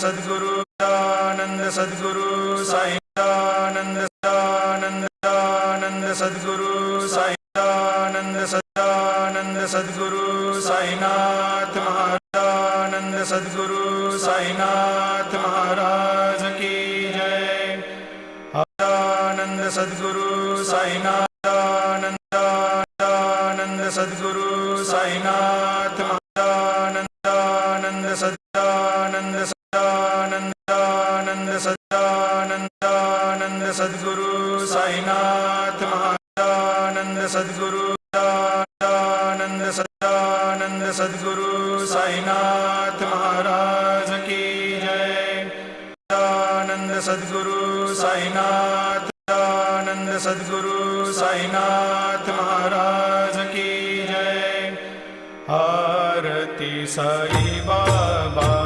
सद्गुरु सच्चिदानंद सद्गुरु साईनाथ सच्चिदानंद सद्गुरु साईनाथ सच्चिदानंद सद्गुरु साईनाथ महाराज सद्गुरु साईनाथ महाराज की जय। आनंद सद्गुरु साईनाथ आनंद सद्गुरु साईनाथ महाराज सच्चिदानंद सच्चिदानंद सच्चिदानंद सद्गुरु साईनाथ महाराज सद्गुरु सच्चिदानंद सच्चिदानंद सद्गुरु साईनाथ महाराज की जय। आनंद सद्गुरु साईनाथ आनंद सद्गुरु साईनाथ महाराज की जय। आरती साई बाबा।